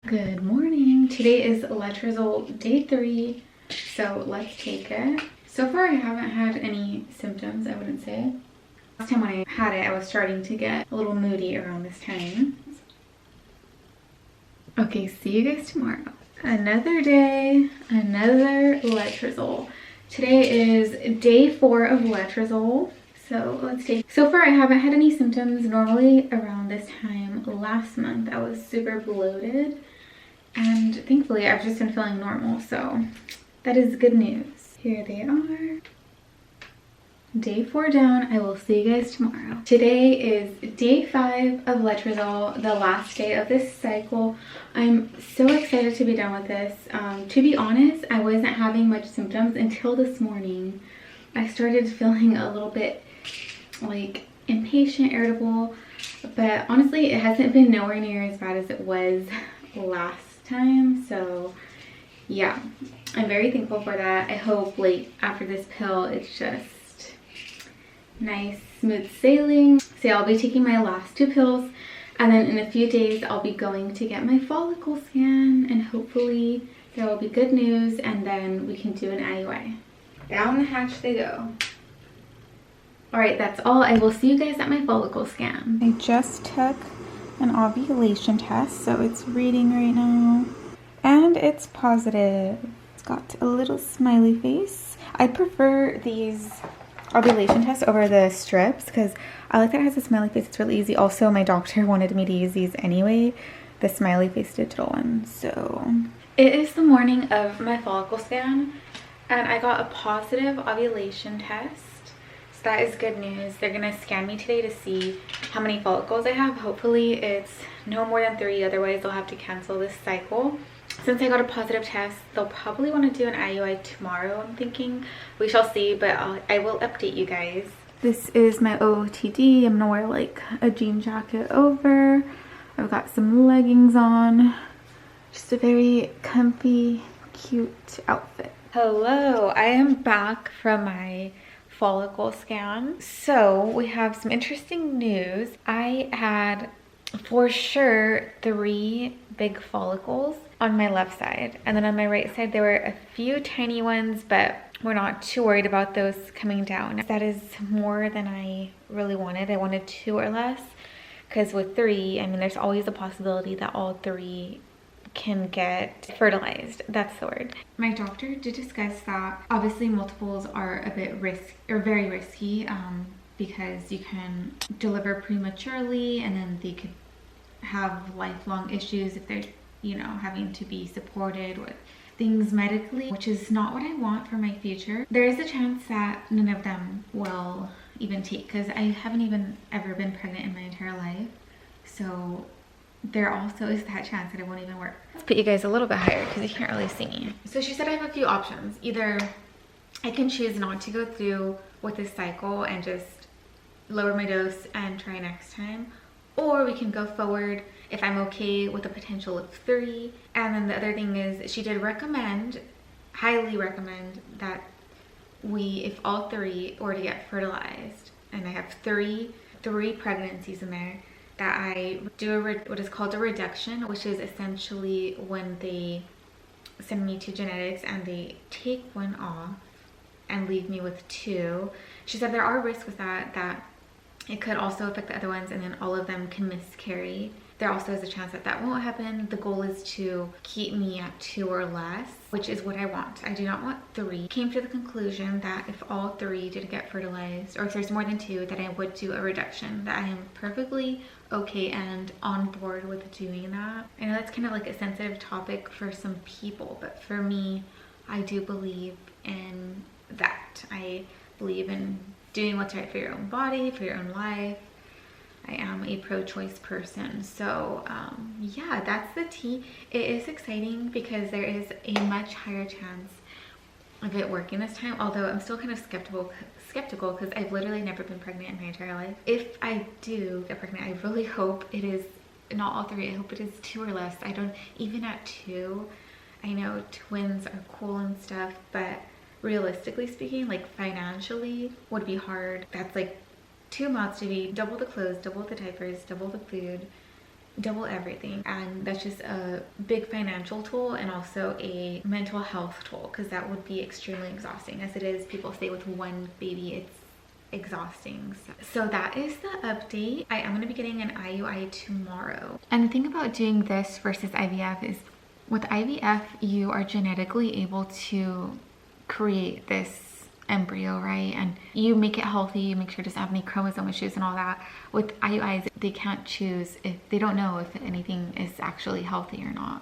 Good morning. Today is letrozole day 3, so let's take it. So far I haven't had any symptoms, I wouldn't say. Last time when I had it, I was starting to get a little moody around this time. Okay, see you guys tomorrow. Another day, another letrozole. Today is day 4 of letrozole. So let's take. So far I haven't had any symptoms. Normally around this time last month I was super bloated. And thankfully I've just been feeling normal, so that is good news. Here they are. Day 4 down. I will see you guys tomorrow. Today is day 5 of letrozole, the last day of this cycle. I'm so excited to be done with this. To be honest, I wasn't having much symptoms until this morning. I started feeling a little bit like impatient, irritable, but honestly it hasn't been nowhere near as bad as it was last time. So yeah, I'm very thankful for that. I hope like after this pill it's just nice smooth sailing. So I'll be taking my last 2 pills, and then in a few days I'll be going to get my follicle scan, and hopefully there will be good news, and then we can do an IUI. Down the hatch they go. All right, that's all. I will see you guys at my follicle scan. I just took an ovulation test, so it's reading right now, and it's positive. It's got a little smiley face. I prefer these ovulation tests over the strips because I like that it has a smiley face. It's really easy. Also, my doctor wanted me to use these anyway, the smiley face digital ones. So it is the morning of my follicle scan, and I got a positive ovulation test. So that is good news. They're gonna scan me today to see how many follicles I have. Hopefully it's no more than 3, otherwise they'll have to cancel this cycle. Since I got a positive test, they'll probably want to do an IUI tomorrow, I'm thinking. We shall see, but I will update you guys. This is my OOTD. I'm gonna wear like a jean jacket over. I've got some leggings on. Just a very comfy, cute outfit. Hello, I am back from my follicle scan. So we have some interesting news. I had for sure 3 big follicles on my left side, and then on my right side there were a few tiny ones, but we're not too worried about those coming down. That is more than I really wanted. I wanted 2 or less, because with 3, I mean, there's always a possibility that all 3 can get fertilized. That's the word. My doctor did discuss that obviously multiples are a bit very risky, because you can deliver prematurely and then they could have lifelong issues if they're, you know, having to be supported with things medically, which is not what I want for my future. There is a chance that none of them will even take, because I haven't even ever been pregnant in my entire life. So there also is that chance that it won't even work. Let's put you guys a little bit higher because you can't really see me. So she said I have a few options. Either I can choose not to go through with this cycle and just lower my dose and try next time, or we can go forward if I'm okay with the potential of 3. And then the other thing is, she did recommend, highly recommend, that if all 3 were to get fertilized, and I have three pregnancies in there, that I do what is called a reduction, which is essentially when they send me to genetics and they take 1 off and leave me with 2. She said there are risks with that it could also affect the other ones, and then all of them can miscarry. There also is a chance that that won't happen. The goal is to keep me at 2 or less, which is what I want. I do not want 3. Came to the conclusion that if all 3 didn't get fertilized, or if there's more than 2, that I would do a reduction, that I am perfectly okay and on board with doing that. I know that's kind of like a sensitive topic for some people, but for me, I do believe in that. I believe in doing what's right for your own body, for your own life. I am a pro-choice person. So yeah, that's the tea. It is exciting because there is a much higher chance of it working this time, although I'm still kind of skeptical because I've literally never been pregnant in my entire life. If I do get pregnant, I really hope it is not all 3. I hope it is 2 or less. I don't, even at 2, I know twins are cool and stuff, but realistically speaking, like financially would be hard. That's like 2 mouths to feed, double the clothes, double the diapers, double the food. double everything, and that's just a big financial toll and also a mental health toll, because that would be extremely exhausting. As it is, people say with one baby it's exhausting. So that is the update. I am going to be getting an IUI tomorrow. And the thing about doing this versus IVF is with IVF you are genetically able to create this embryo, right? And you make it healthy, you make sure it doesn't have any chromosome issues and all that. With IUIs, they can't choose, if they don't know if anything is actually healthy or not.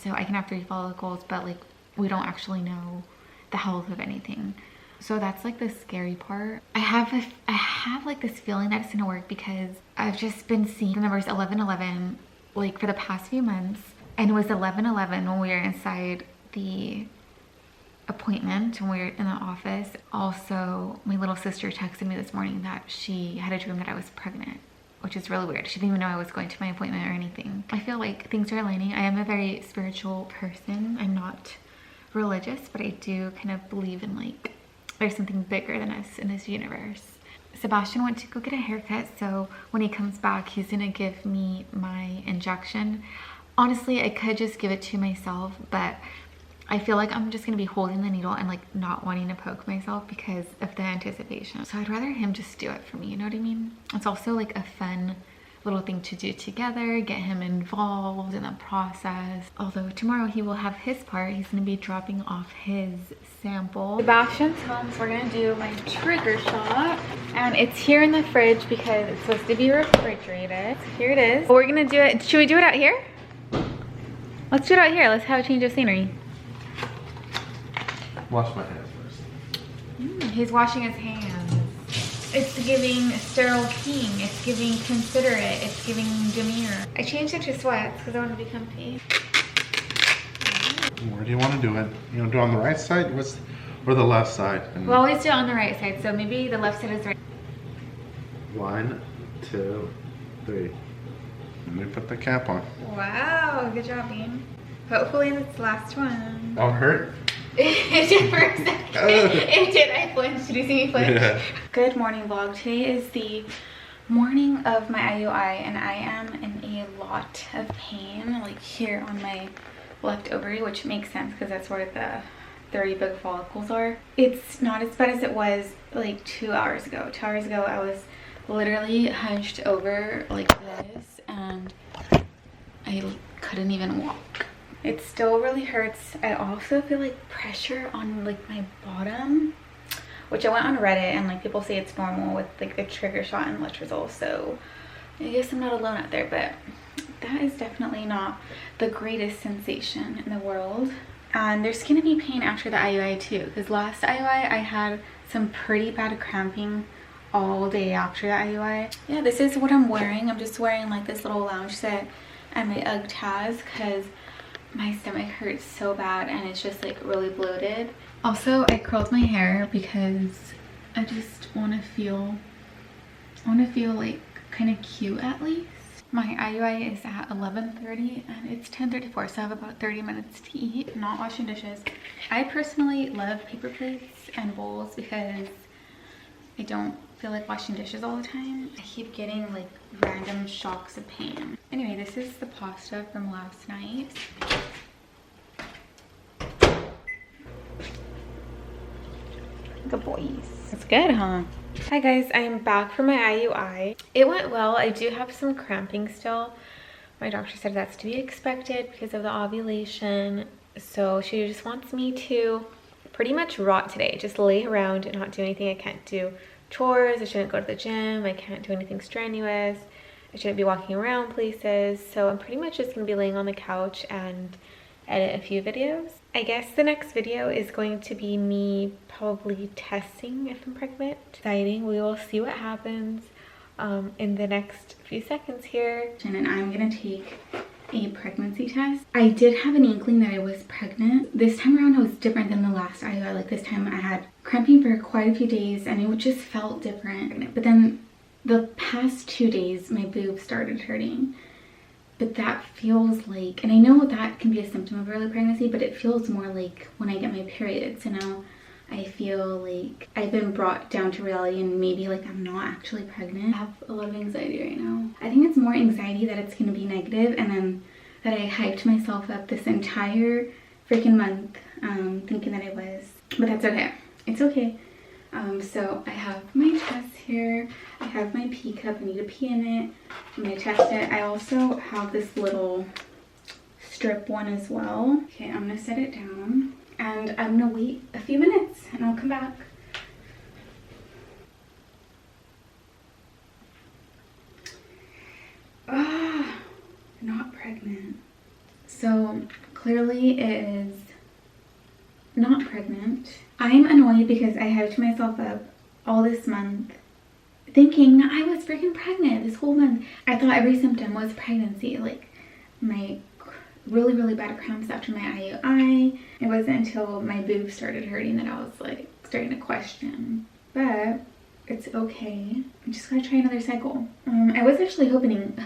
So I can have 3 follicles, but like we don't actually know the health of anything. So that's like the scary part. I have like this feeling that it's gonna work, because I've just been seeing the numbers 1111 like for the past few months, and it was 1111 when we were inside the appointment, when we were in the office. Also, my little sister texted me this morning that she had a dream that I was pregnant, which is really weird. She didn't even know I was going to my appointment or anything. I feel like things are aligning. I am a very spiritual person. I'm not religious, but I do kind of believe in like there's something bigger than us in this universe. Sebastian went to go get a haircut, so when he comes back he's gonna give me my injection. Honestly, I could just give it to myself, but I feel like I'm just gonna be holding the needle and like not wanting to poke myself because of the anticipation. So I'd rather him just do it for me, you know what I mean? It's also like a fun little thing to do together, get him involved in the process. Although tomorrow he will have his part. He's gonna be dropping off his sample. Sebastian's home, so we're gonna do my trigger shot. And it's here in the fridge because it's supposed to be refrigerated. So here it is. We're gonna do it, should we do it out here? Let's do it out here. Let's have a change of scenery. Wash my hands first. He's washing his hands. It's giving sterile king. It's giving considerate. It's giving demure. I changed it to sweats because I want to be comfy. Where do you want to do it? You want to do it on the right side or the left side? And we'll always do it on the right side, so maybe the left side is right. 1, 2, 3. Let me put the cap on. Wow, good job, Bean. Hopefully it's the last one. That would hurt? It did for a second. It did. I flinched. Did you see me flinch? Yeah. Good morning vlog. Today is the morning of my IUI and I am in a lot of pain, like here on my left ovary, which makes sense because that's where the 30 big follicles are. It's not as bad as it was like 2 hours ago. 2 hours ago I was literally hunched over like this and I couldn't even walk. It still really hurts. I also feel like pressure on like my bottom, which I went on Reddit and like people say it's normal with like the trigger shot and letrozole, so I guess I'm not alone out there, but that is definitely not the greatest sensation in the world. And there's gonna be pain after the IUI too, because last IUI I had some pretty bad cramping all day after the IUI. Yeah, this is what I'm wearing. I'm just wearing like this little lounge set and my UGG Taz because my stomach hurts so bad and it's just like really bloated. Also, I curled my hair because I just want to feel like kind of cute at least. My IUI is at 11:30 and it's 10:34, so I have about 30 minutes to eat. I'm not washing dishes. I personally love paper plates and bowls because I don't feel like washing dishes all the time. I keep getting like random shocks of pain. Anyway, this is the pasta from last night. Good boys. It's good, huh? Hi guys, I am back from my IUI. It went well. I do have some cramping still. My doctor said that's to be expected because of the ovulation. So she just wants me to pretty much rot today. Just lay around and not do anything. I can't do chores. I shouldn't go to the gym. I can't do anything strenuous. I shouldn't be walking around places. So I'm pretty much just going to be laying on the couch and edit a few videos. I guess the next video is going to be me probably testing if I'm pregnant. Exciting. We will see what happens in the next few seconds here. And I'm gonna take a pregnancy test. I did have an inkling that I was pregnant. This time around it was different than the last IUI. Like this time I had cramping for quite a few days and it just felt different. But then the past 2 days my boobs started hurting. But that feels like, and I know that can be a symptom of early pregnancy, but it feels more like when I get my period. So now I feel like I've been brought down to reality and maybe like I'm not actually pregnant. I have a lot of anxiety right now. I think it's more anxiety that it's gonna be negative, and then that I hyped myself up this entire freaking month thinking that I was. But that's okay. It's okay. So I have my test here. I have my pee cup. I need to pee in it. I'm gonna test it. I also have this little strip one as well. Okay, I'm gonna set it down and I'm gonna wait a few minutes and I'll come back. Ah, not pregnant. So clearly it is not pregnant. I'm annoyed because I hyped myself up all this month thinking I was freaking pregnant this whole month. I thought every symptom was pregnancy, like my really bad cramps after my IUI. It wasn't until my boobs started hurting that I was like starting to question, but it's okay. I just gotta try another cycle. I was actually hoping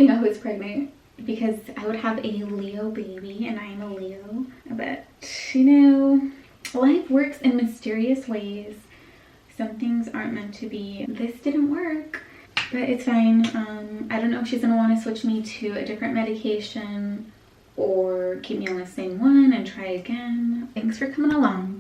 I was pregnant because I would have a Leo baby, and I am a Leo, but you know, life works in mysterious ways. Some things aren't meant to be. This didn't work, but it's fine. I don't know if she's gonna want to switch me to a different medication or keep me on the same one and try again. Thanks for coming along.